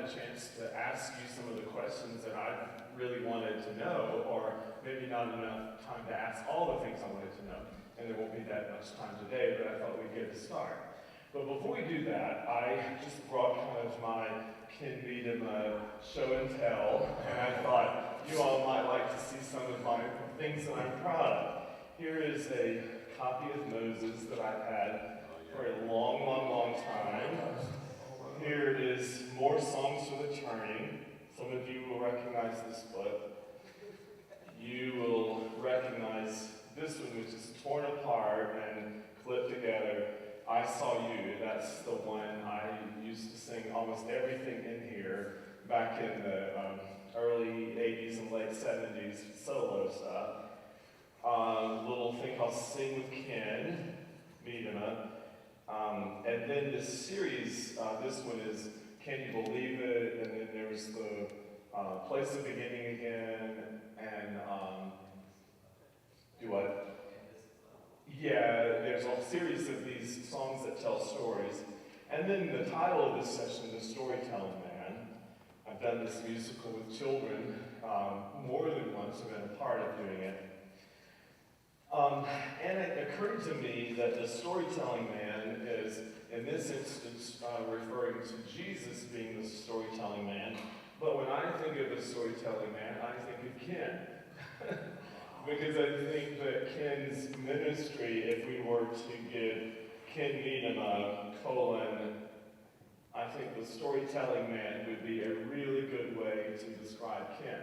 a chance to ask you some of the questions that I really wanted to know, or maybe not enough time to ask all the things I wanted to know. And there won't be that much time today, but I thought we'd get a start. But before we do that, I just brought kind of my Ken Medema show and tell, and I thought you all might like to see some of my things that I'm proud of. Here is a copy of Moses that I've had for a long, long, long time. Here is More Songs for the Turning. Some of you will recognize this book. You will recognize this one, which is torn apart and clipped together. I Saw You. That's the one I used to sing almost everything in here back in the early 80s and late 70s, solo stuff. Little thing called Sing with Ken Medema. And then this series, this one is Can You Believe It? And then there's the Place of Beginning Again, and do what? Yeah, there's a series of these songs that tell stories. And then the title of this session is Storytelling Man. I've done this musical with children more than once. I've been a part of doing it. And it occurred to me that the storytelling man is, in this instance, referring to Jesus being the storytelling man. But when I think of a storytelling man, I think of Ken. Because I think that Ken's ministry, if we were to give Ken Medema, I think the storytelling man would be a really good way to describe Ken.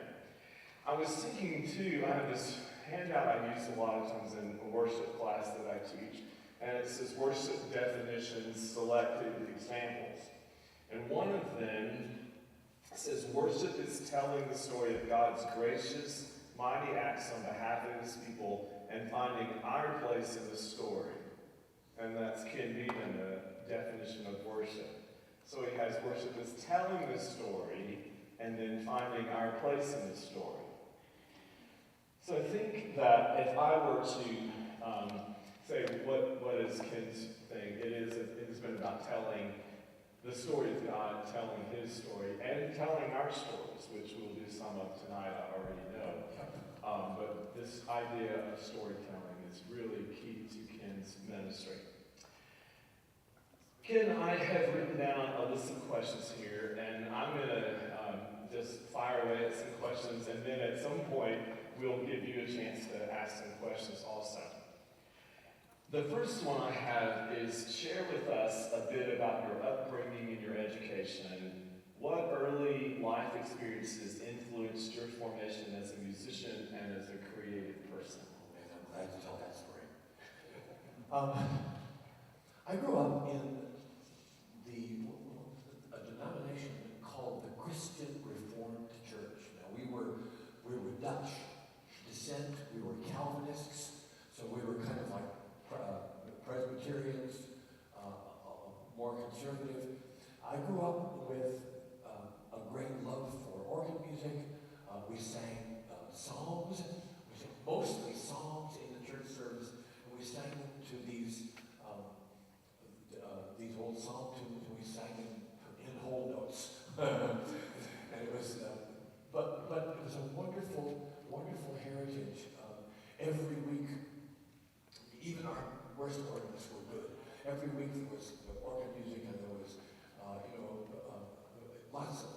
I was thinking too, I have this handout I use a lot of times in a worship class that I teach, and it says worship definitions, selected examples. And one of them says worship is telling the story of God's gracious, mighty acts on behalf of his people and finding our place in the story. And that's Ken Medema, the definition of worship. So he has worship as telling the story and then finding our place in the story. So I think that if I were to say what is Ken's thing, it has been about telling the story of God, telling his story, and telling our stories, which we'll do some of tonight, I already know. But this idea of storytelling is really key to Ken's ministry. Ken, I have written down a list of questions here, and I'm going to just fire away at some questions, and then at some point, we'll give you a chance to ask some questions also. The first one I have is share with us a bit about your upbringing and your education. What early life experiences influenced your formation as a musician and as a creative person? I'm glad to tell that story. I grew up in a denomination called the Christian Reformed Church. Now we were Dutch descent, we were Calvinists, so we were kind of like Presbyterians, more conservative. I grew up with a great love for organ music. We sang psalms. We sang mostly psalms in the church service, and we sang them to these old psalm tunes. We sang them in whole notes, and it was. But it was a wonderful, wonderful heritage. Every week, even our worst organists were good. Every week there was organ music, and there was, lots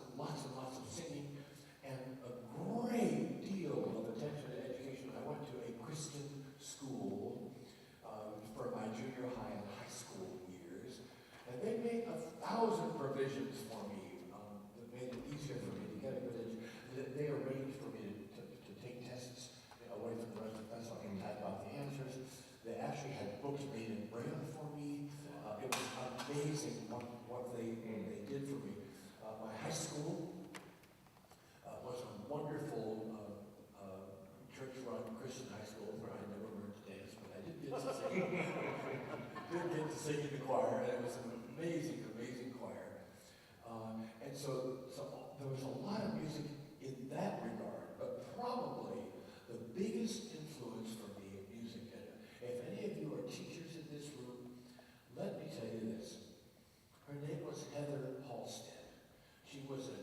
and lots of singing, and a great deal of attention to education. I went to a Christian school for my junior high and high school years, and they made 1,000 provisions for me that made it easier for me to get a good education. They arranged for me to take tests away from the rest of the class so I can type out the answers. They actually had books made in Braille for me. It was amazing what they did for me. My high school was a wonderful church-run Christian high school where I never learned to dance, but I did get to sing. Did get to sing in the choir, and it was an amazing, amazing choir. And so there was a lot of music in that regard, but probably the biggest influence for me in music, and if any of you are teachers in this room, let me tell you this. Her name was Heather Halstead. She was a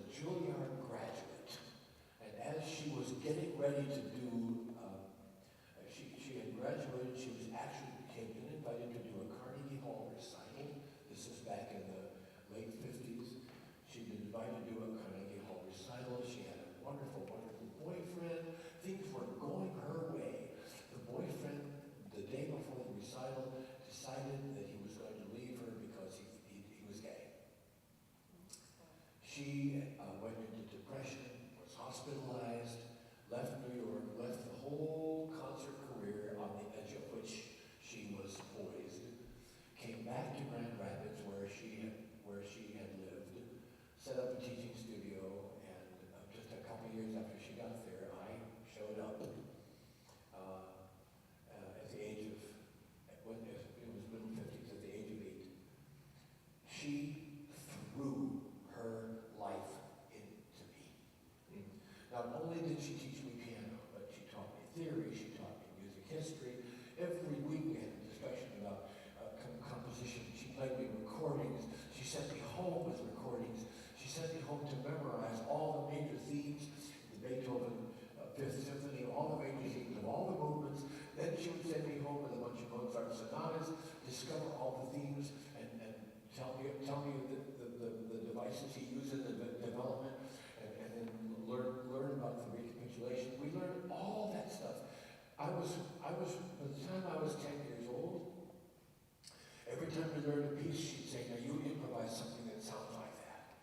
she threw her life into me. Not only did she teach me piano, but she taught me theory, she taught me music history. Every week we had a discussion about composition. She played me recordings. She sent me home with recordings. She sent me home to memorize all the major themes, the Beethoven Fifth Symphony, all the major themes of all the movements. Then she would send me home with a bunch of Mozart sonatas, discover all the themes, and tell me the devices he used in the development, and then learn about the recapitulation. We learned all that stuff. I was by the time I was 10 years old, every time we learned a piece, she'd say, "Now you improvise something that sounds like that."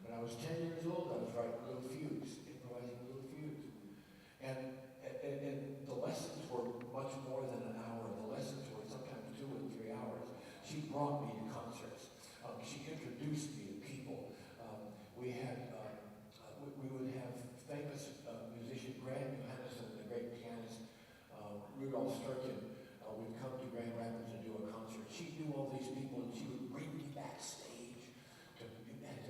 When I was 10 years old, I was writing little fugues, improvising little fugues. And the lessons were much more than an hour. The lessons were sometimes 2 and 3 hours. She brought me to concerts. She introduced me to people. We would have famous musician Grant Johannesson, the great pianist, Rudolf Sturkin, would come to Grand Rapids and do a concert. She knew all these people, and she would bring me backstage to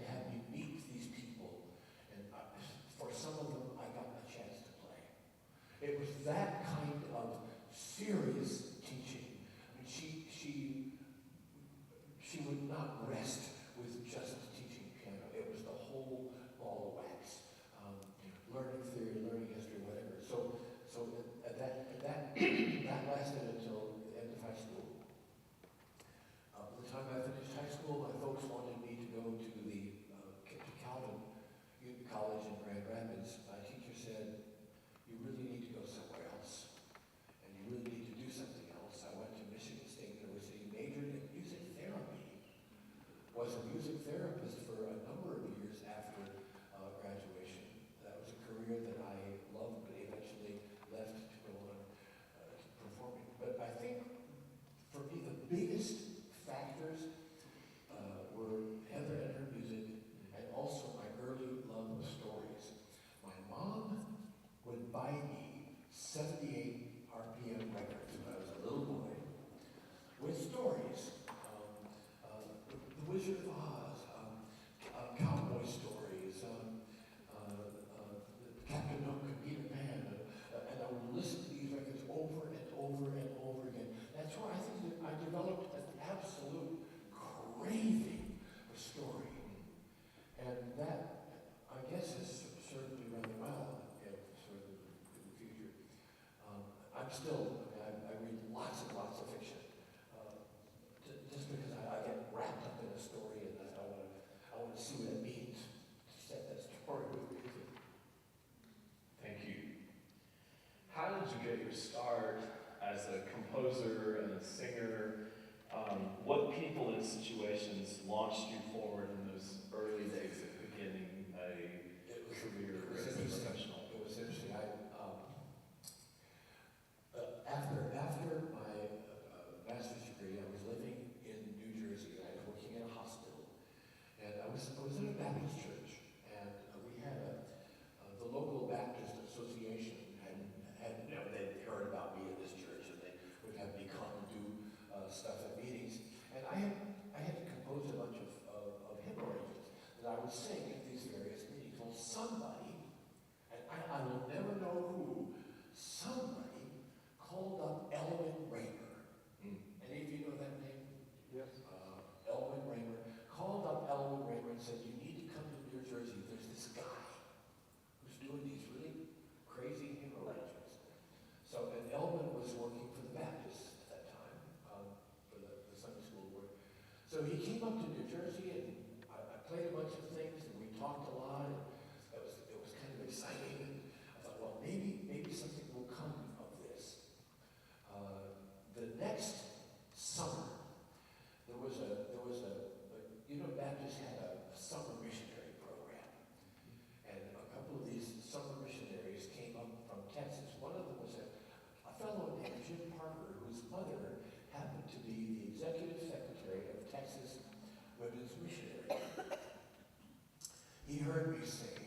have me meet these people. And for some of them, I got a chance to play. It was that kind of serious teaching. I mean, she would not rest with just teaching piano. It was the whole ball of wax. Learning theory, learning history, whatever. So that lasted until the end of high school. By the time I finished high school, my folks wanted me to go to to Calvin College in Grand Rapids. My teacher said, "You really need to go somewhere else, and you really need to do something else." I went to Michigan State University, majored in music therapy, was a music therapist for a number of years after graduation. That was a career that I loved, but eventually left to go on performing. But I think, for me, the biggest factors were Heather and her music, and also my early love of stories. My mom would buy me 78 RPM records when I was a little boy with stories. The Wizard of Oz, cowboy stories, Captain Hook and Peter Pan, and I would listen to these records over and over and over again. That's where I think that I developed an absolute craving for story. And that, I guess, has served me rather well in the future. I read lots and lots of fiction, just because I get wrapped up in a story, and I want to see what it means to set that story with music. Thank you. How did you get your start as a composer and a singer? What people and situations launched you forward in those early days of beginning a career as a professional? It was interesting. After my master's degree, I was living in New Jersey. I was working in a hospital, and I was in a Baptist church, and we had the local Baptist Association they'd heard about me in this church, and they would have me come and do stuff at meetings. And I had to compose a bunch of hymn arrangements that I would sing at these various meetings. Well, somebody, and I will never know who, somebody called up Elwin Raymer. Any of you know that name? Yes. Elwin Raymer called up Elwin Raymer and said, "You need to come to New Jersey. There's this guy who's doing these really crazy hymn arrangements." So, and Elwin was working for the Baptists at that time, for the Sunday school work. So he came up to New Jersey, and I played a bunch of things, and we talked a lot, and it was kind of exciting. And I thought, well, maybe something will come of this. The next summer, there was a Baptists had a summer missionary program, and a couple of these summer missionaries came up from Texas. One of them was a fellow named Jim Parker, whose mother happened to be the executive secretary of Texas Women's Missionary. He heard me sing,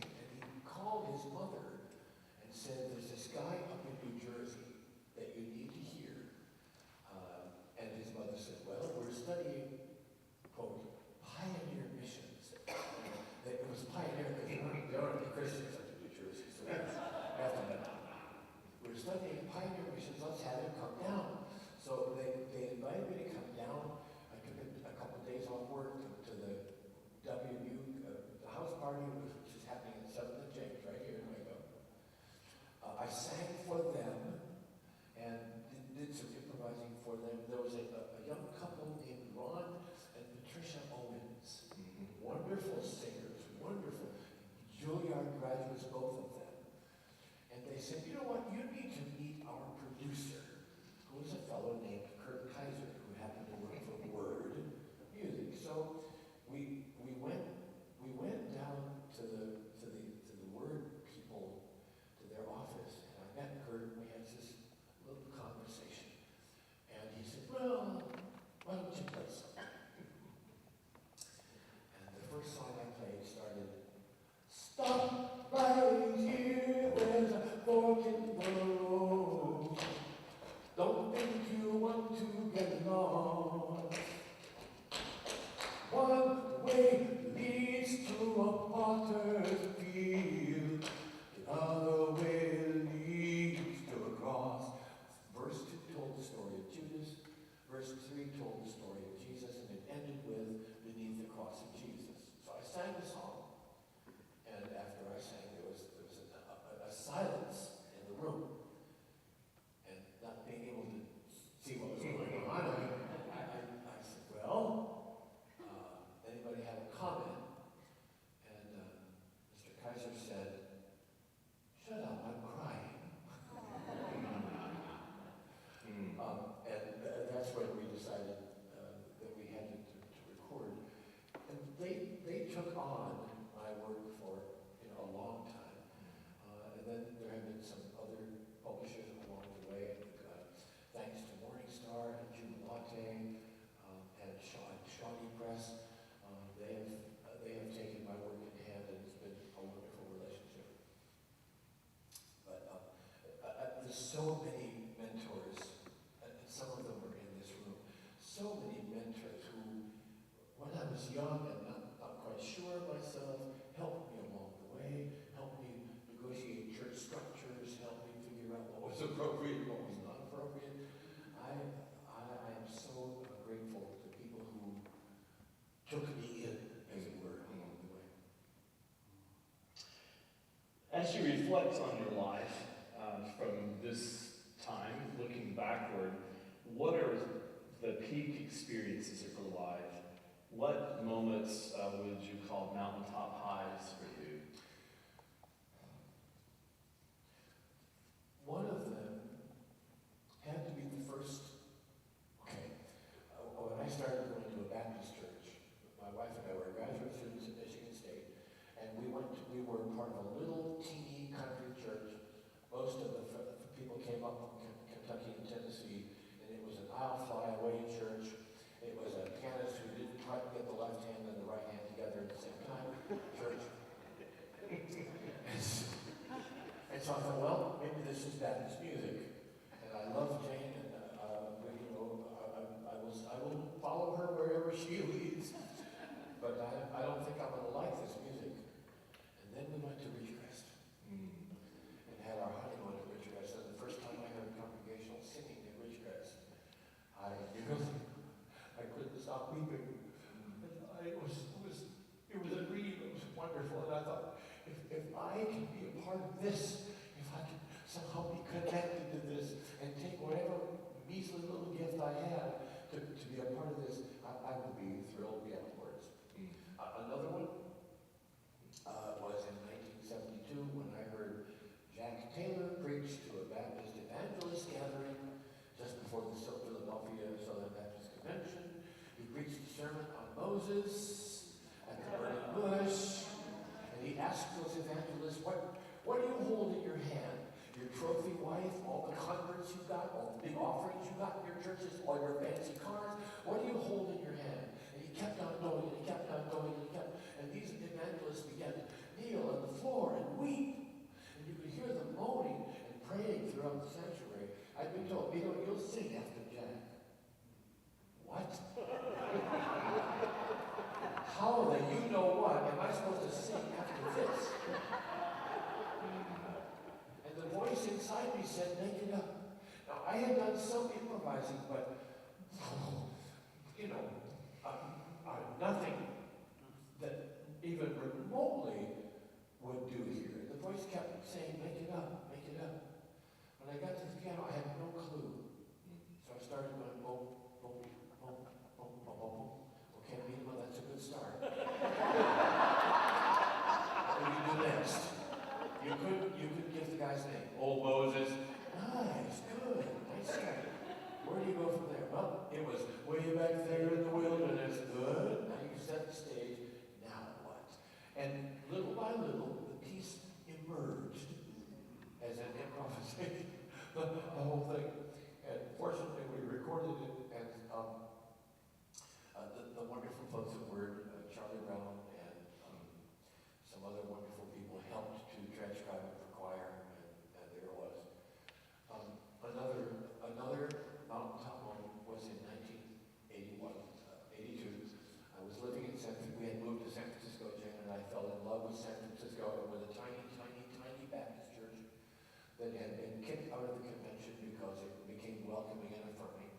was young and not quite sure of myself, helped me along the way, helped me negotiate church structures, helped me figure out what was appropriate and what was not appropriate. I am so grateful to people who took me in, as it were, along the way. As you reflect on your life from this time, looking backward, what are the peak experiences of your life? What moments would you call mountaintop highs for you? One of them had to be the first. When I started going to a Baptist church, my wife and I were graduate students at Michigan State, and we were part of a little teeny country church. Most of the people came up from Kentucky and Tennessee, and it was an aisle fly away church. It was a pianist who didn't quite get the left hand and the right hand together at the same time church. And so I thought, well, maybe this is Baptist music. And I love Jane, and I will follow her wherever she leads. But I don't think I'm going to like this music. And then we went to Ridgecrest and had our honeymoon at Ridgecrest. And the first time I heard congregational singing at Ridgecrest, I couldn't stop weeping. It was a dream. It was wonderful. And I thought, if I can be a part of this, if I can somehow be connected to this and take whatever measly little gift I have to be a part of this, I would be thrilled beyond words. Another one was in 1972 when I heard Jack Taylor preach to a Baptist evangelist gathering just before the Philadelphia Southern Baptist Convention. He preached a sermon on Moses at the burning bush, and he asked those evangelists, what do you hold in your hand? Your trophy wife, all the converts you got, all the big offerings you got in your churches, all your fancy cars, what do you hold in your hand? And he kept on going, and he kept on going, and these evangelists began to kneel on the floor and weep. And you could hear them moaning and praying throughout the sanctuary. I've been told, you'll sing after Jack. What? How the you know what am I supposed to sing after this? And the voice inside me said, make it up. Now, I had done some improvising, but, nothing that even remotely would do here. The voice kept saying, make it up, make it up. When I got to the piano, I had no clue. So I started going, boom, boom, boom, boom, boom, boom, boom. Okay, Medema, that's a good start. What do you do next? You could give the guy's name. Old Moses. Nice, good, nice start. Where do you go from there? Well, it was way back there in the wilderness. Good. Now you set the stage. Now what? And little by little, the piece emerged as an improvisation. The whole thing. And fortunately, we recorded it, and the wonderful folks at Word, Charlie Brown, and some other wonderful people helped to transcribe it for choir, and there it was. Another mountaintop moment was in 1982. I was living in we had moved to San Francisco, Jane and I fell in love with San Francisco, and with a tiny, tiny, tiny Baptist church that had been kicked out of the convention because it became welcoming and affirming.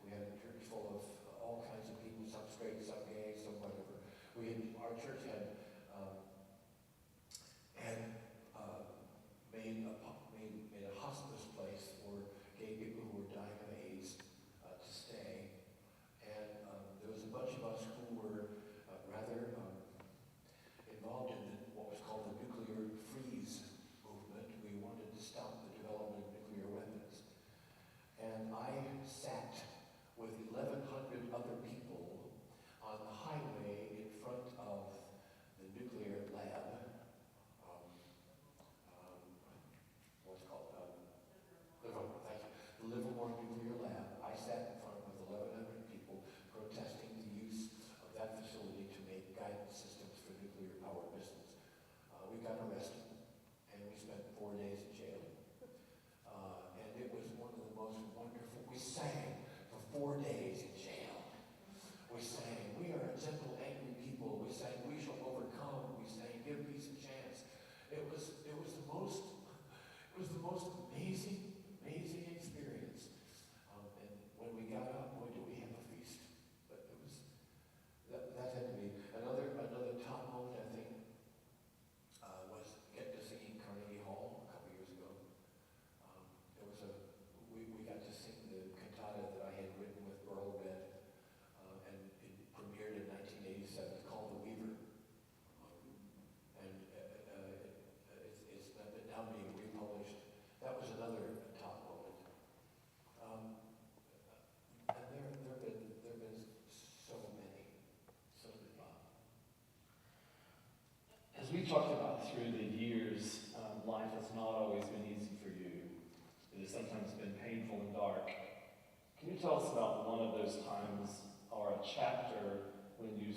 We had a church full of all kinds of people, some straight, some gay, some whatever. Our church had made a hospice place for gay people who were dying of AIDS to stay. And there was a bunch of us who were rather involved in what was called the nuclear freeze movement. We wanted to stop the development of nuclear weapons. And I sat with 1,100 other people on the highway in front of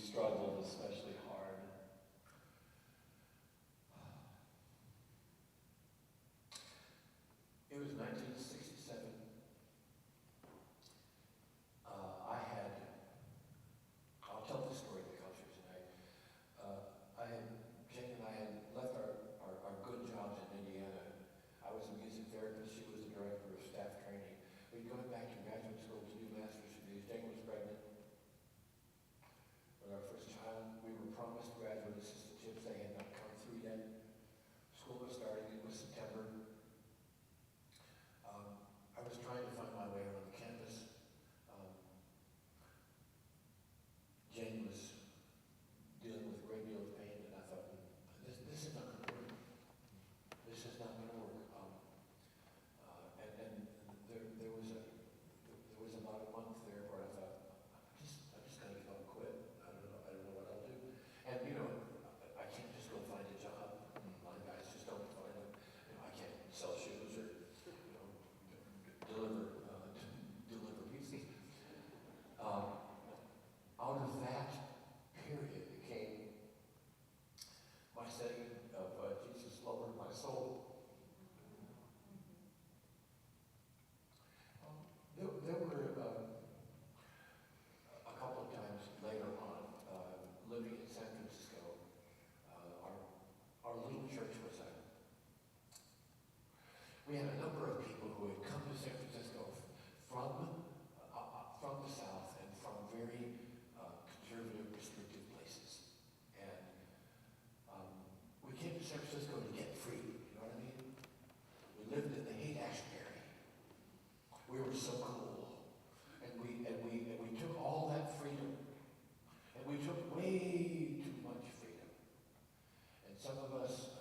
struggled especially hard? It was 1967. I'll tell this story to culture tonight. Jane and I had left our good jobs in Indiana. I was a music therapist. She was the director of staff training. We'd gone back to graduate school to do master's degrees. Jane was pregnant with our first child. We were promised graduate assistantships. They had not come through yet. School was starting. It was September. I was trying to find my way around the campus. Jane was dealing with a great deal of pain, and I thought, this is not going to work. This is not going to work. And there was about a month there where I thought, I'm just going to give up and quit. I don't know what I'll do. And I can't just go find a job. My guys just don't find them. I can't sell shoes or deliver pieces. Out of that period came my study of Jesus, lover of my soul. There were a couple of times later on, living in San Francisco, our little church was we had a number of people who had come to San Francisco from the South and from very conservative, restrictive places. And we came to San Francisco to get free, you know what I mean? We lived in the Haight-Ashbury. We were so cool. And we took all that freedom. And we took way too much freedom. And some of us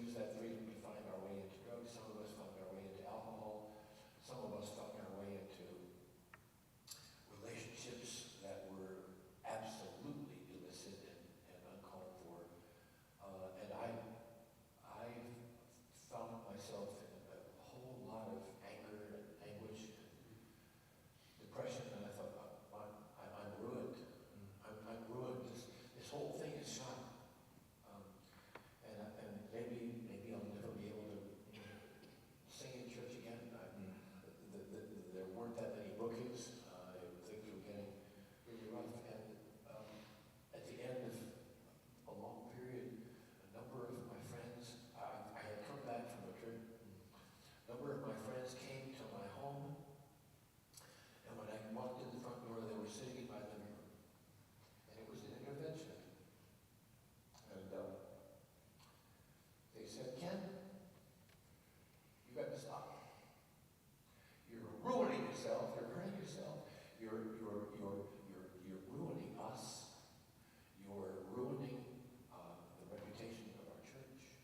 used that freedom to find our way into drugs. Some of us found our way into alcohol. Some of us found our way into relationships that were absolutely illicit and uncalled for. And I found myself in a whole lot of anger and anguish and depression, and I thought, I'm ruined. I'm ruined. This whole thing is shot. And maybe I'll never be able to sing in church again. There weren't that many bookings. Things were getting really rough. And at the end of a long period, a number of my friends, I had come back from a trip. A number of my friends came to my home. And when I walked in the front door, they were sitting in my living room. And it was an intervention. And they said, Ken, you got to stop. You're ruining yourself. You're hurting yourself. You're ruining us. You're ruining the reputation of our church.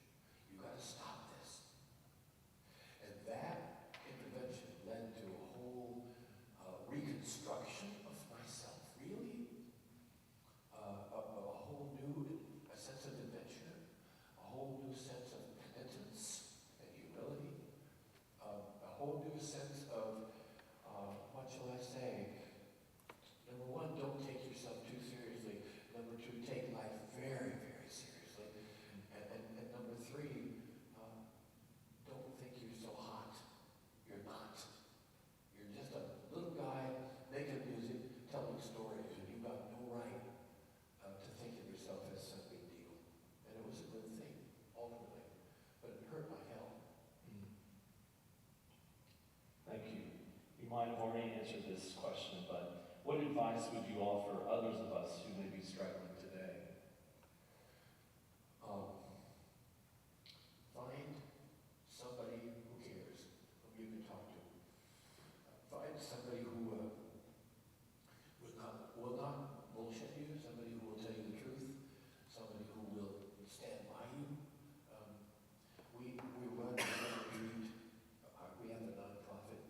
You got to stop this. And that intervention led to a whole reconstruction of myself. Really, a whole new sense of adventure. A whole new sense of penitence and humility, a whole new sense of, what shall I say? Number one, don't take yourself too seriously. Number two, take life very, very seriously. And number three, don't think you're so hot. You're not. You're just a little guy making music, telling stories, and you've got no right to think of yourself as some big deal. And it was a good thing, ultimately, but it hurt like hell. Thank you. You might have already answered this question, but what advice would you offer others of us who may be struggling today? Find somebody who cares, whom you can talk to. Find somebody who will not bullshit you, somebody who will tell you the truth, somebody who will stand by you. We run a retreat. We have a nonprofit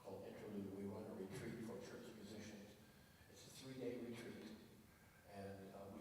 called Interlude. We run a retreat for church musicians. It's a 3-day retreat, and we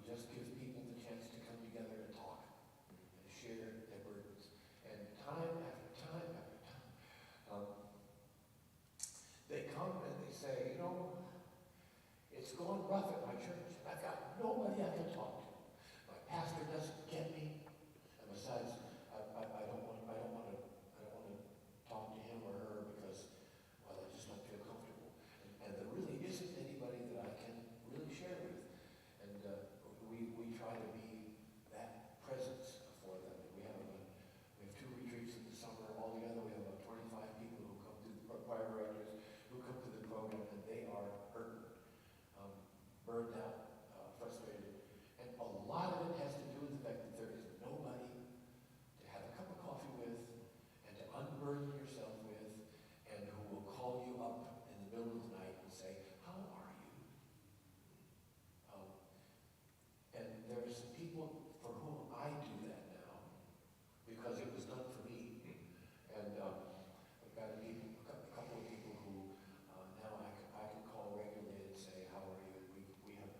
burned out, frustrated. And a lot of it has to do with the fact that there is nobody to have a cup of coffee with and to unburden yourself with, and who will call you up in the middle of the night and say, how are you? And there's people for whom I do that now, because it was done for me. And I've got a couple of people who now I can call regularly and say, how are you? We have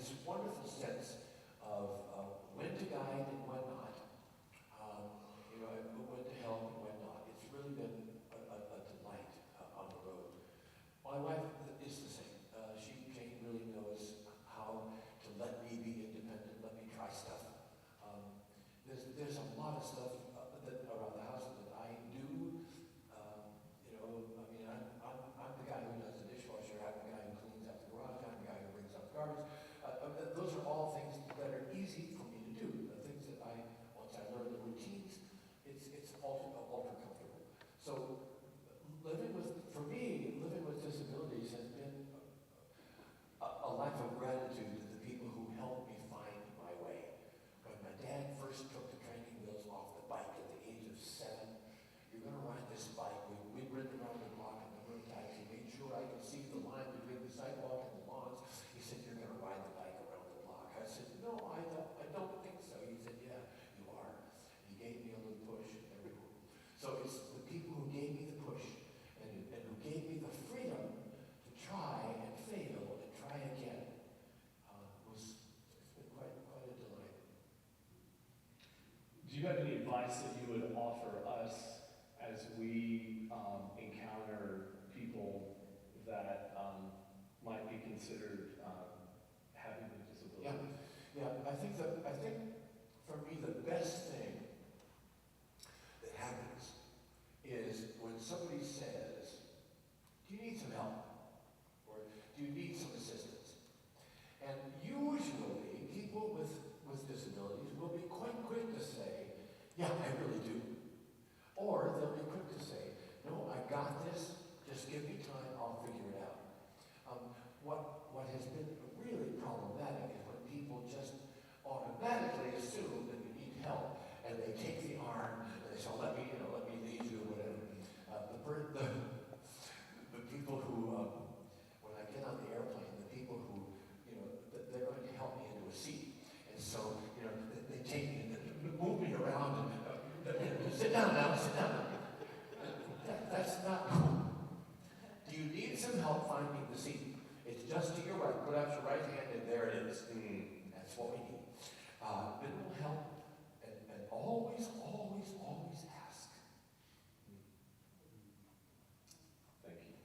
this wonderful sense of when to guide and when not. When to help and when not. It's really been a delight on the road. My wife is the same. Jane really knows how to let me be independent, let me try stuff. There's a lot of stuff that around the house that I do. I'm the guy who does the dishwasher. I'm the guy who cleans out the garage. I'm the guy who brings out the garbage. Those are all things that are easy for me to do. The things that once I learn the routines, it's ultra comfortable. So for me, living with disabilities has been a life of gratitude to the people who helped me find my way. When my dad first took the training wheels off the bike at the age of 7, you're going to ride this bike. We'd ridden around the block a number of times. He made sure I could see the line between the sidewalk and the lawns. He said, "You're going to ride the bike around the block." I said, "No, I don't think so." He said, "Yeah, you are." He gave me a little push, and there we go. So it's the people who gave me the push and who gave me the freedom to try and fail and try again. It's been quite a delight. Do you have any advice that you would offer us as we encounter people that might be considered having a disability? Yeah. I think for me the best thing that happens is when somebody says, "Do you need some help?" Or "Do you need some assistance?" And usually people with disabilities will be quite quick to say, "Yeah, I really do." Or they'll be quick to say, "No, I got this, just give me time, I'll figure it out." What has been really problematic is when people just automatically assume that you need help, and they take the arm, and they say, let me lead you, or whatever. The people who, when I get on the airplane, the people who, they're going to help me into a seat. And so, they take me and move me around and sit down now, sit down. That's not cool. Do you need some help finding the seat? It's just to your right. Put out your right hand, and there it is. That's what we need. Minimal help, and always ask. Thank you.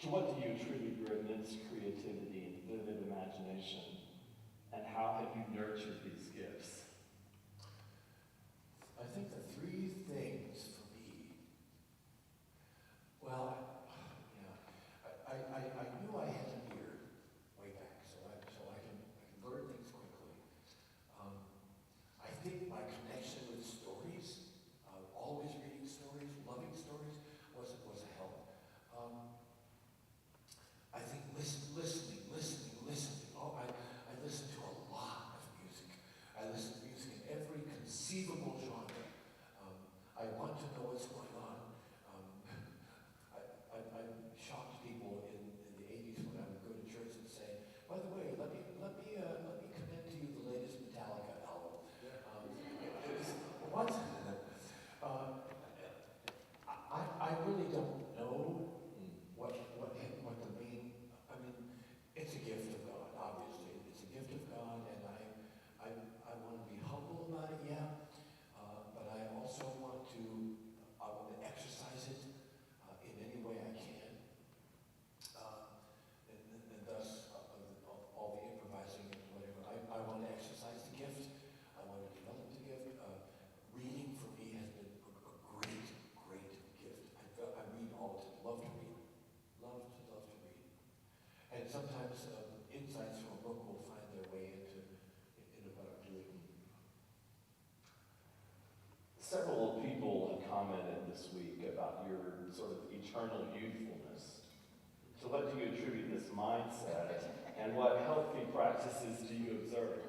To what do you attribute your immense creativity and vivid imagination, and how have you nurtured these gifts? I think the three things for me. Well, I knew I had an ear way back, so I can learn things quickly. I think my connection with stories, always reading stories, loving stories, was a help. I think listening. Oh, I listen to a lot of music. I listen to music in every conceivable genre. I want to know what's going on. I shocked people in the 80s when I would go to church and say, "By the way, let me commend to you the latest Metallica album." What? I really don't know what the main. I mean, it's a gift of God. Obviously, it's a gift of God, and I want to be humble about it. Yeah, but I also want to exercise it in any way I can, and thus all the improvising and whatever. I want to exercise the gift. I want to develop the gift. Reading for me has been a great gift. I read all the time. Love to read. Love to read. And sometimes insights from a book will find their way into what I'm doing. Several people have commented this week about your sort of eternal youthfulness. So what do you attribute this mindset, and what healthy practices do you observe?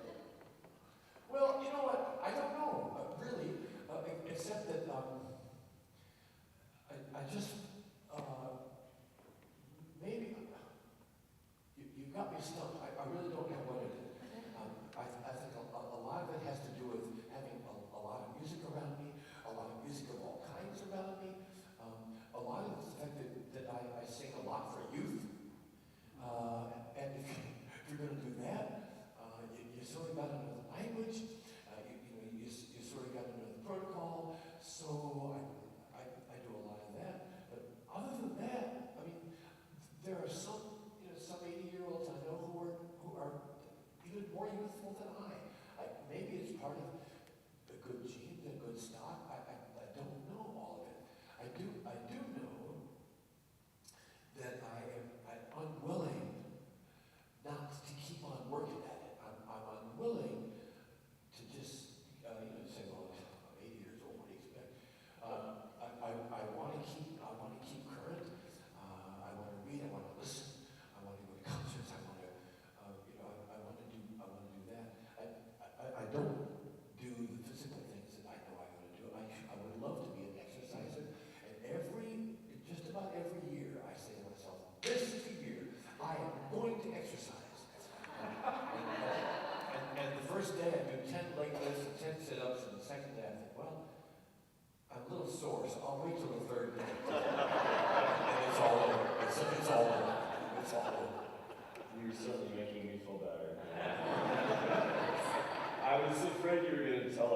Well, you know what? I don't know, really, except that I just, maybe, you got me stumped. I really don't know what it is. I think a lot of it has to do with having a lot of music around me, a lot of music of all kinds around me. A lot of the fact that I sing a lot for youth.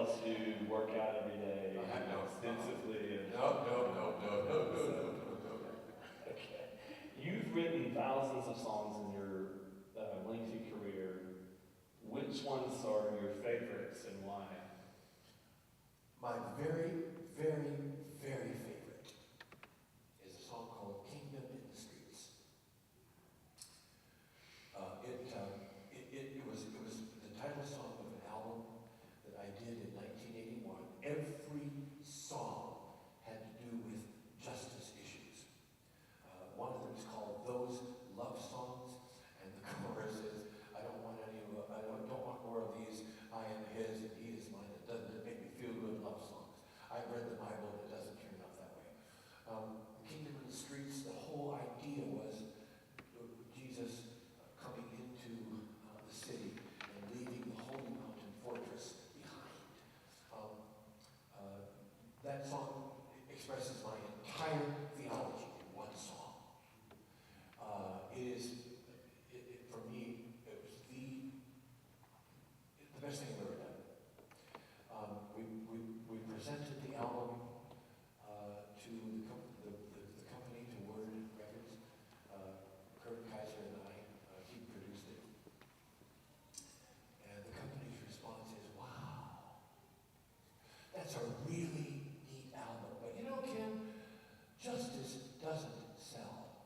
else you work out every day extensively. No. Okay. You've written thousands of songs in your lengthy career. Which ones are your favorites and why? My very, very, very favorite is a song called Kingdom in the Streets. It was the title song of an album that I did in 1981. Every song had to do with justice issues. One of them is called Those Love Songs, and the chorus is, I don't want more of these, I am his and he is mine. It doesn't make me feel good love songs. I've read the Bible and it doesn't turn out that way. Kingdom in the Streets, the whole idea was Jesus coming into the city and leaving the holy mountain fortress behind. That song expresses my entire theology in one song. For me, it was the best thing I've ever done. We presented the album to the company, to Word Records. Kurt Kaiser and he produced it. And the company's response is, wow, that's a really neat album. But you know, Ken, justice doesn't sell.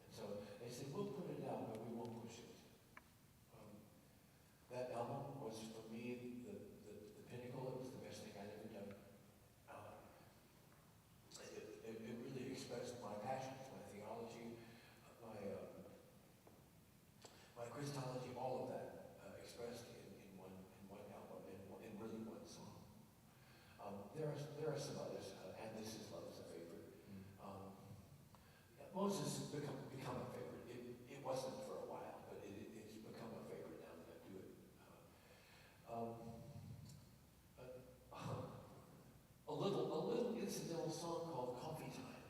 And so they said, we'll put it out, but we won't push it. That album was, for me, the pinnacle. It was the best thing I'd ever done. It really expressed my passions, my theology, my Christology, all of that expressed in one album, in really one song. There are some others, and This Is Love is a favorite. Moses has become a favorite. It wasn't for a while, but it's become a favorite now that I do it. A little incidental song called Coffee Time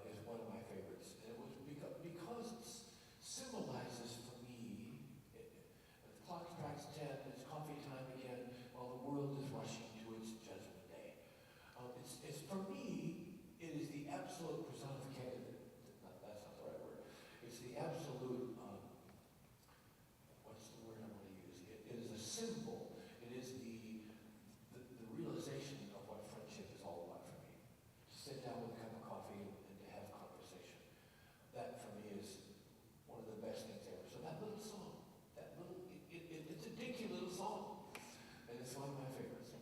is one of my favorites. And it was because it symbolizes for me, if the clock strikes 10, it's coffee time again while the world is rushing to its judgment day. It's for me, it is the absolute personification. That's not the right word. It's the absolute, what's the word I want to use? It is a symbol. It is the realization of what friendship is all about for me. To sit down with a cup of coffee and to have conversation. That for me is one of the best things ever. So that little song, it's a dinky little song. And it's one of my favorites.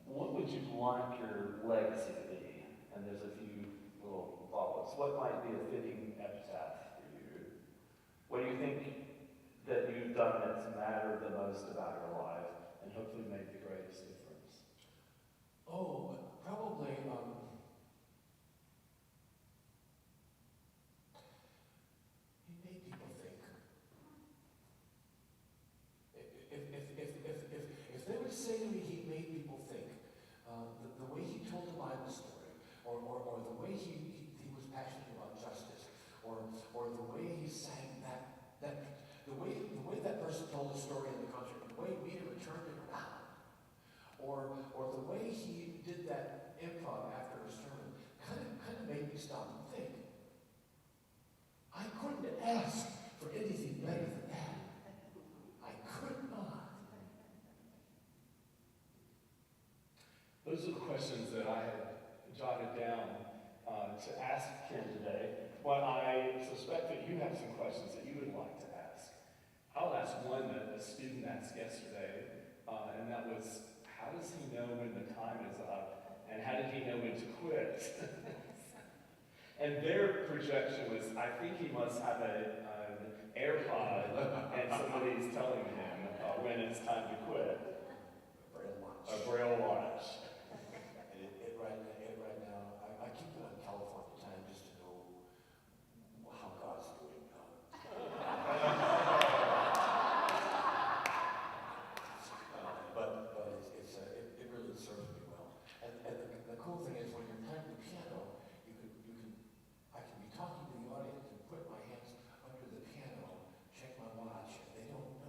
What would you like your legacy to be? And there's a few little thoughts. What might be a fitting epitaph for you? What do you think that you've done that's mattered the most about your life and hopefully made the greatest difference? Oh, probably, he made people think. If they would say to me he made people think, the way he told the Bible story, or the way he was passionate about justice, or the way he sang the way that person told the story in the concert, the way Peter turned it around, or the way he did that improv after a sermon, kind of made me stop and think. I couldn't ask for anything better than that. I could not. Those are the questions that I had jotted down to ask Ken today. But I suspect that you have some questions that you would like to ask. I'll ask one that a student asked yesterday, and that was, how does he know when the time is up, and how did he know when to quit? And their projection was, I think he must have an AirPod, and somebody's telling him when it's time to quit. A Braille watch. Right now, I keep it on California time just to know how God's doing. But it really serves me well. And the cool thing is when you're playing the piano, I can be talking to the audience and put my hands under the piano, check my watch, and they don't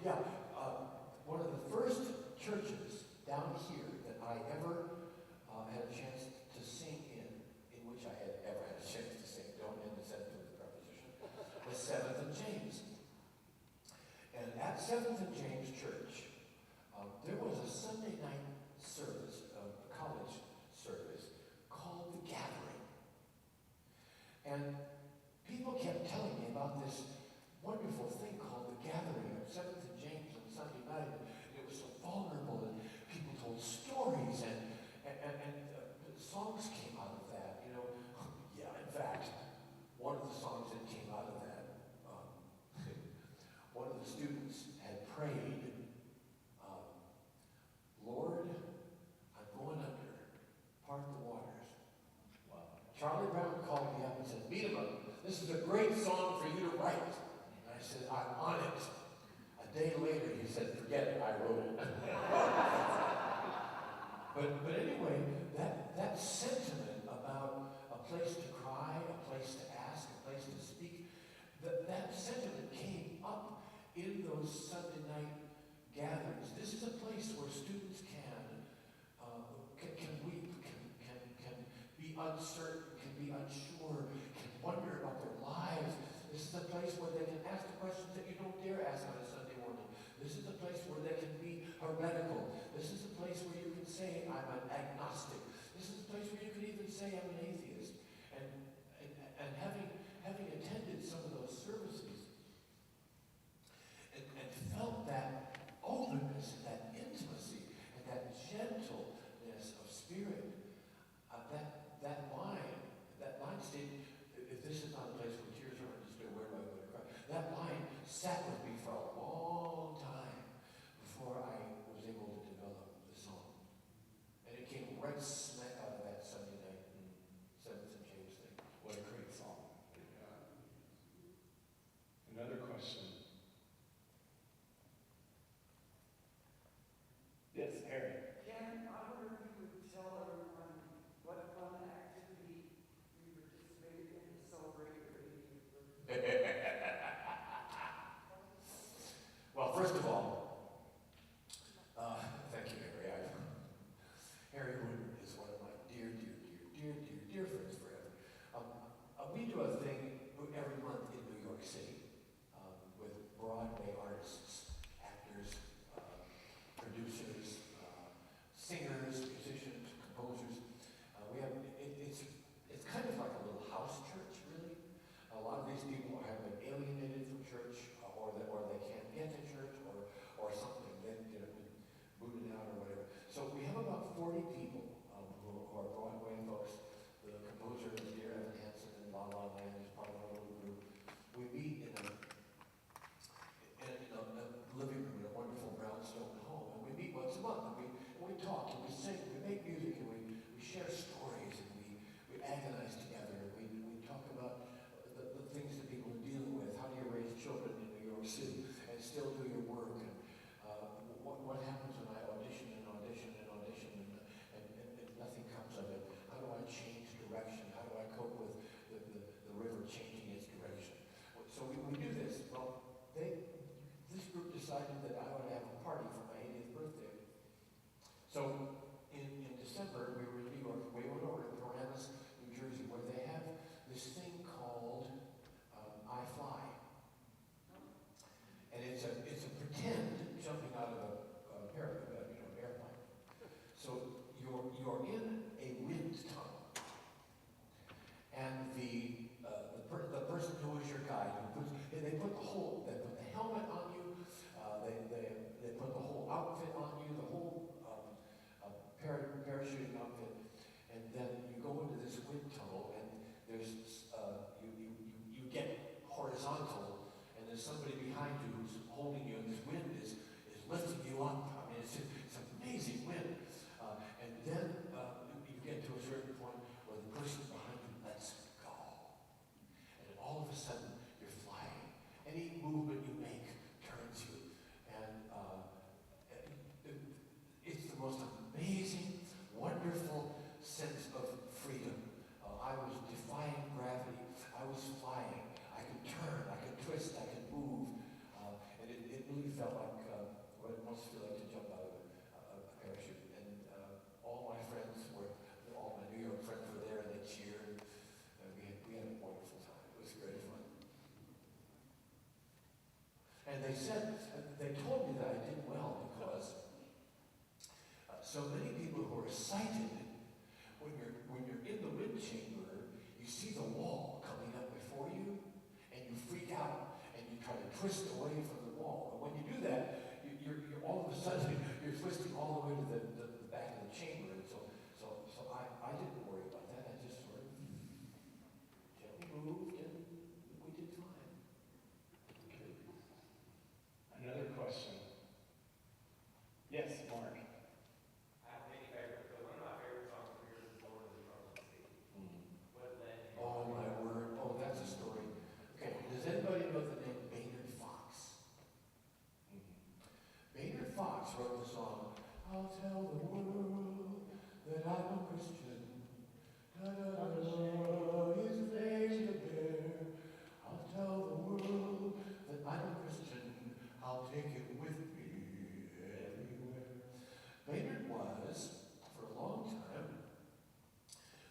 Yeah, one of the first churches down here that I ever had a chance to sing in which I had ever had a chance to sing, don't end the sentence with the preposition, was 7th and James. And at 7th and James Church, there was a Sunday night service, a college service, called The Gathering. And people kept telling me about this wonderful thing called The Gathering at 7th and James on Sunday night. It was so vulnerable, and people told stories, and songs came out of that, you know. Yeah, in fact, one of the songs that came out of that, one of the students had prayed, Lord, I'm going under, part the waters. Wow. Charlie Brown called me up and said, Medema, this is a great song for you to write. And I said, I'm on it. A day later, he said, forget it, I wrote it. But anyway, that sentiment about a place to cry, a place to ask, a place to speak, that sentiment came up in those Sunday night gatherings. This is a place where students can weep, can be uncertain, can be unsure, can wonder about their lives. This is a place where they can ask the questions that you don't dare ask on a Sunday morning. This is a place where they can be heretical. This is a place where you can say, I'm an agnostic. This is a place where you can even say, I'm an atheist. And having attended some of those services and felt that openness and that intimacy and that gentleness of spirit, that line state, if this is not a place where tears are understood, where do I go to cry? That line sat with me for a long time before I was able to develop the song. And it came right smack out of that Sunday night in 7th and James thing. What a great song. Another question. Yes, Harry. Ken, I wonder if you would tell everyone what fun activity you participated in to celebrate your 80th birthday. Well, first of all, thank you, Harry. Harry Wood is one of my dear friends forever. We do a thing every month in New York City with Broadway artists, actors, producers, singers, musicians, composers. It's kind of like a little house church, really. A lot of these people have been alienated from church, or they can't get to church, or something. They've been booted out or whatever. So we have about 40 people who are Broadway folks. The composer is dear Evan Hansen in La La Land is part of our little group. We meet in a living room in a wonderful brownstone home, and we meet once a month, and we talk, and we sing, we make music, and we share stories, and we agonize together, and we talk about the things that people are dealing with. How do you raise children in New York City and still do your work? And what happens when I audition and nothing comes of it? How do I change direction? How do I cope with the river changing its direction? So we do this. Well, this group decided that I ought to have a party for my 80th birthday. So in December, we were in New York. We went over to Paramus, New Jersey, where they have this thing called I Fly. And it's a pretend jumping out of an airplane. So you're in a wind tunnel, and the person who is your guide, they put the helmet on you, they put the whole outfit on you, the whole parachuting outfit, and then you go into this wind tunnel, and there's you get horizontal, and there's somebody behind you who's holding you, and this wind is lifting you up. I mean, it's amazing wind. And then you get to a certain point where the person behind you lets go. And then all of a sudden, you're flying. Any movement you make turns you. And it's the most amazing, wonderful sense of freedom. I was defying gravity. I was flying. I could turn, I could twist, I could move. And it really they said, they told me that I did well because so many people who are sighted, when you're in the wind chamber, you see the wall coming up before you, and you freak out, and you try to twist away from the wall. And when you do that, you're all of a sudden, you're twisting all the way to the back of the chamber. And so I didn't worry about that. I just sort of gently moved, and we did fine. Another question. Yes, Mark. I have many favorites, but one of my favorite songs from yours is Lord of the Troubled Sea. What led you? Oh, my word. Oh, that's a story. Okay, does anybody know the name Baynard Fox? Baynard Fox wrote the song, I'll tell the world that I'm a Christian. Da-da-da-da, his name to bear. I'll tell the world that I'm a Christian. I'll take it with me everywhere. Baynard was, for a long time,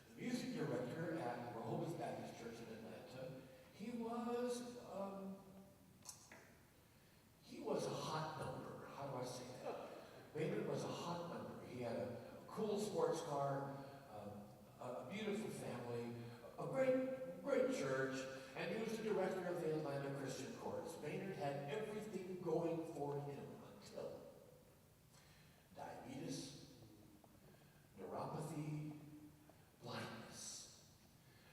the music director at Rehoboth Baptist Church in Atlanta. He was a hot number. How do I say that? Baynard was a hot number. He had a cool sports car, a beautiful family, a great church, and he was the director of the Atlanta Christian Chorus. Baynard had everything going for him until diabetes, neuropathy, blindness.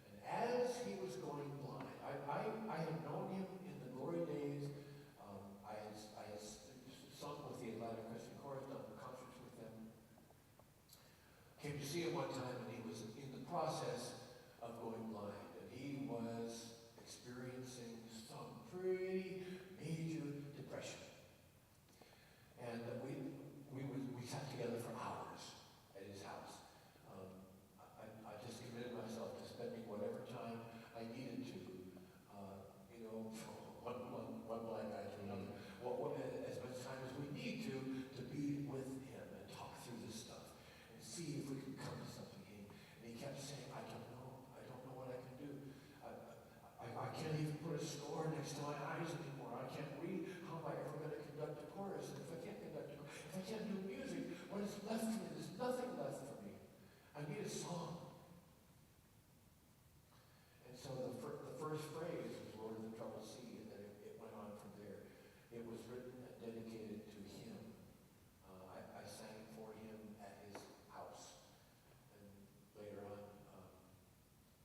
And as he was going blind, I had known him in the glory days. I had sung with the Atlanta Christian Chorus, done concerts with them. Came to see him one time, and he was in the process of going blind. And he was experiencing some pretty major depression. And we sat together for hours at his house. I just committed myself to spending whatever time I needed to, one blind guy to another. As much time as we need to be with him and talk through this stuff and see if we can come to something. And he kept saying, I don't know what I can do. I can't even put a score next to my eyes anymore. I can't read. How am I ever going to conduct a chorus? And if I can't conduct a chorus, if I can't do music, what is left for me? There's nothing left for me. I need a song. And so the first phrase was Lord of the Troubled Sea, and then it went on from there. It was written and dedicated to him. I sang for him at his house. And later on,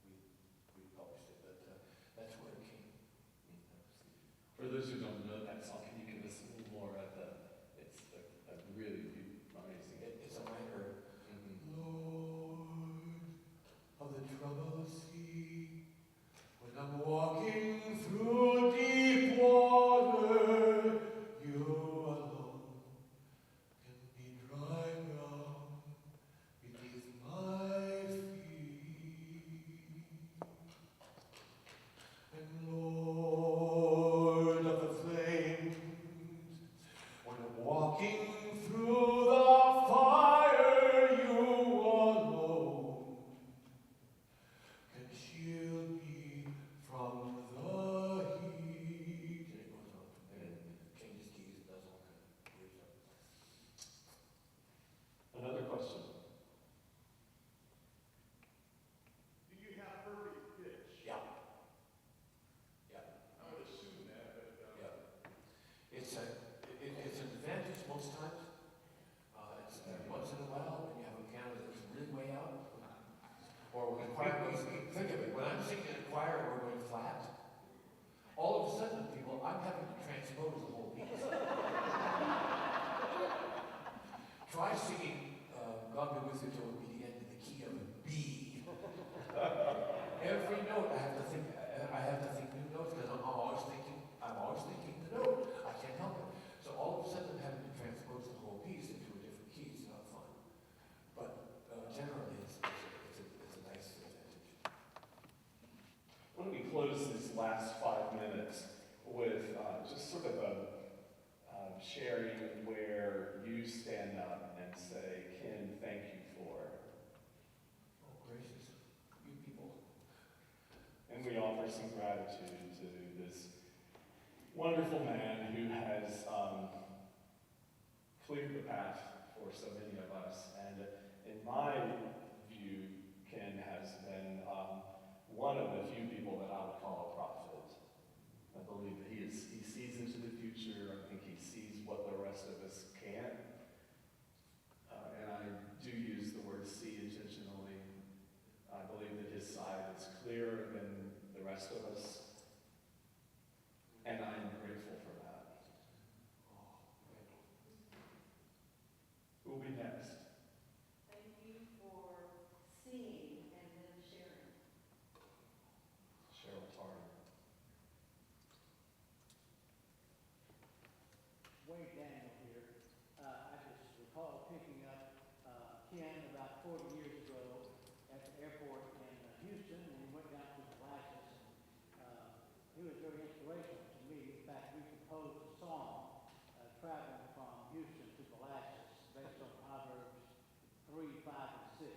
we published it, but that's where it came. For those who don't know that song, can you give us a little more of it's a really amazing. It's a minor. Lord of the troubled sea, when I'm walking through deep water, you alone can be dry ground beneath my feet. And Lord of the flames, when I'm walking through the fire, you alone can shield me from the heat. And it goes on from there. Changes keys and does all kinds of weird stuff. Another question. Do you have perfect pitch? Yeah. Yeah. I would assume that, but Yeah. It's an advantage most times. It's once in a while when you have a piano that's really way out. Or when the choir goes, think of it, when I'm singing in a choir and we're going flat, all of a sudden, people, I'm having to transpose the whole piece. Try singing God Be With You Till We Meet Again in the key of B. Every note I have to think new notes because I'm always thinking the note. I can't help it. So all of a sudden I'm having to transpose the whole piece into a different key. It's not fun. But generally it's a nice advantage. Why don't we close these last 5 minutes with just sort of a sharing where you stand up and say, Ken, thank you for. Oh, gracious, you people. And we offer some gratitude to this wonderful man who has cleared the path for so many of us. And in my view, Ken has been one of the few people that I would call a prophet. I believe that he sees into the future. I think he sees what the rest of us can't. And I do use the word see intentionally. I believe that his side is clearer than the rest of us. And I am grateful for that. Who will be next? Thank you for seeing and then sharing. Cheryl Tardy. Wayne Daniel here. I just recall picking up Ken about 40 years ago at the airport in Houston, and he went down to Molasses. He was very inspirational to me. In fact, we composed a song traveling from Houston to Molasses based on Proverbs 3, 5, and 6.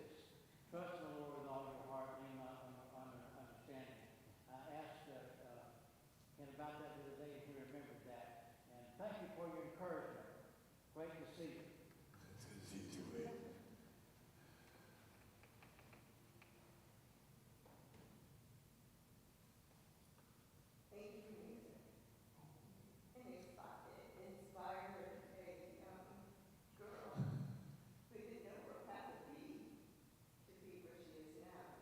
Trust in the Lord with all your heart, lean not on your understanding. I asked Ken about that the other day, and he remembered that. And thank you for your encouragement. Great to see you. It's good to see you too, Wade. Thank you for music. And inspired a young girl who didn't know where path would be to be where she is now,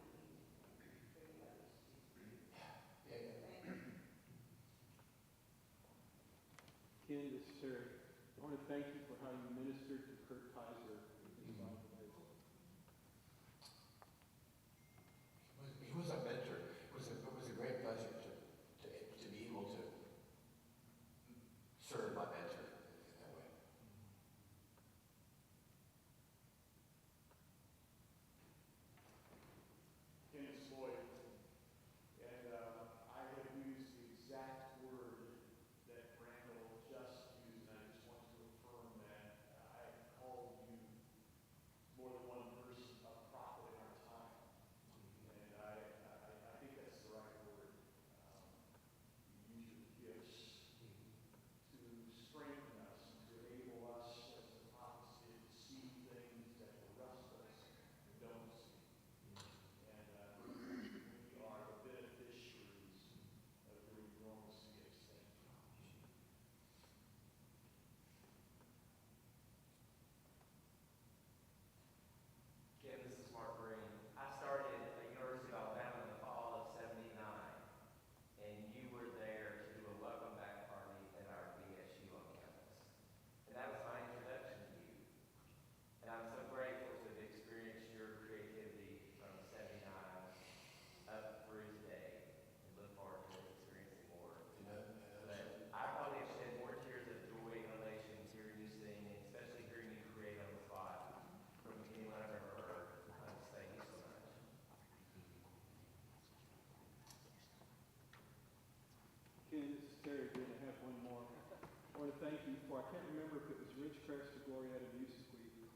bringing others to Jesus. Yeah. Thank you. Ken, this is Terry. I want to thank you for how you ministered to Kurt Kaiser in his life. He was a mentor. It was a great pleasure to be able to serve my mentor in that way. Ken Floyd, and I have used the exact word that Randall just used, and I just want to affirm that I called you more than one person a prophet in our time, and I think that's the right word. You use your gifts to strengthen us and to enable us, as the prophets did, to see things that the rest of us don't see. And we are the beneficiaries of your enormous gifts. Thank you. Ken, this is Mark Green. I started at the University of Alabama in the fall of '79, and you were there to do a welcome back party at our BSU on campus. And that was my introduction to you. And I'm so grateful to have experienced your creativity from '79 up through today, and look forward to experiencing more. But I probably have shed more tears of joy and elation hearing you sing, and especially hearing you create on the spot from anyone I've ever heard. I just thank you so much. Ken, this is Terry again. I have one more. I want to thank you for, I can't remember if it was Ridgecrest or Glorietta Music Week,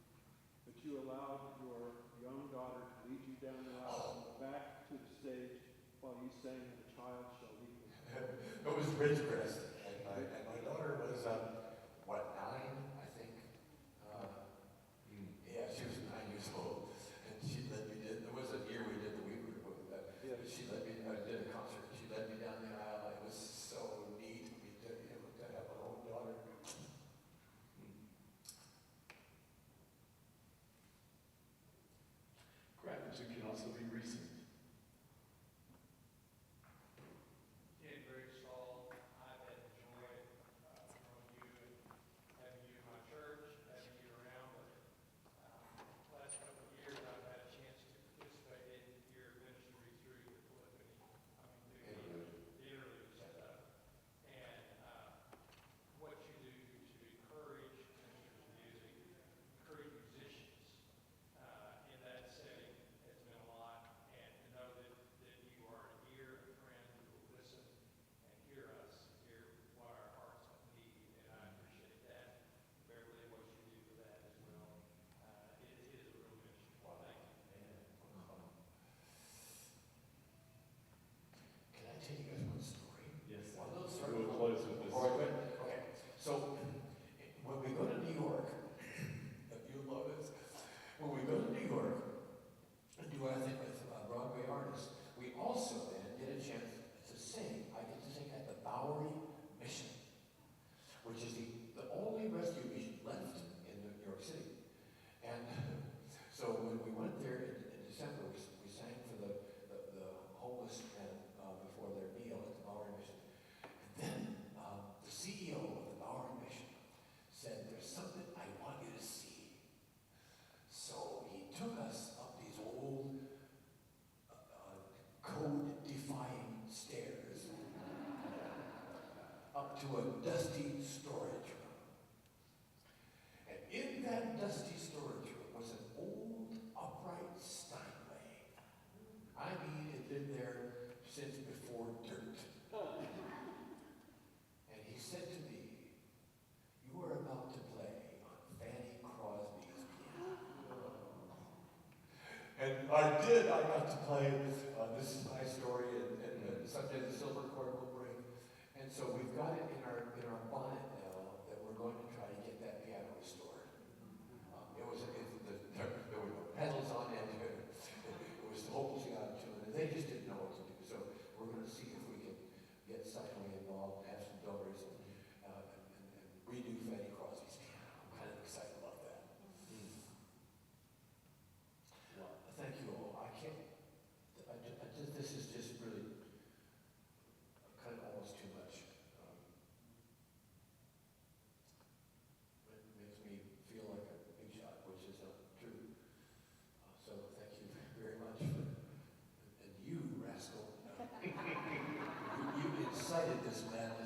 but you allowed your young daughter to lead you down the aisle from the back to the stage while you sang "The Child Shall Lead Me." It was Ridgecrest, and my daughter was, 9, I think. Yeah, she was 9 years old, and she let me. There was a year we did the week group with that. Yeah. She let me. I did a concert. She led me down the aisle. It was so neat to be able to have my own daughter. Gratitude can also be recent. Ken, very Saul, I've up to a dusty storage room. And in that dusty storage room was an old upright Steinway. I mean, it had been there since before dirt. And he said to me, "You are about to play on Fanny Crosby's piano." And I did. I got to play This Is My Story and Someday the Silver Cord Will Break. And so we've got it in our bonnet now that we're going to try to get that piano restored. There were no pedals on it. It was hopelessly out of tune. And they just didn't know what to do. So we're going to see if we can get Steinway involved and have some donors and redo Fanny Crosby's piano. I'm kind of excited about that. Well, thank you all. This is just really kind of almost too much. It makes me feel like a big shot, which is not true. So thank you very much. And you, rascal, you incited this madness.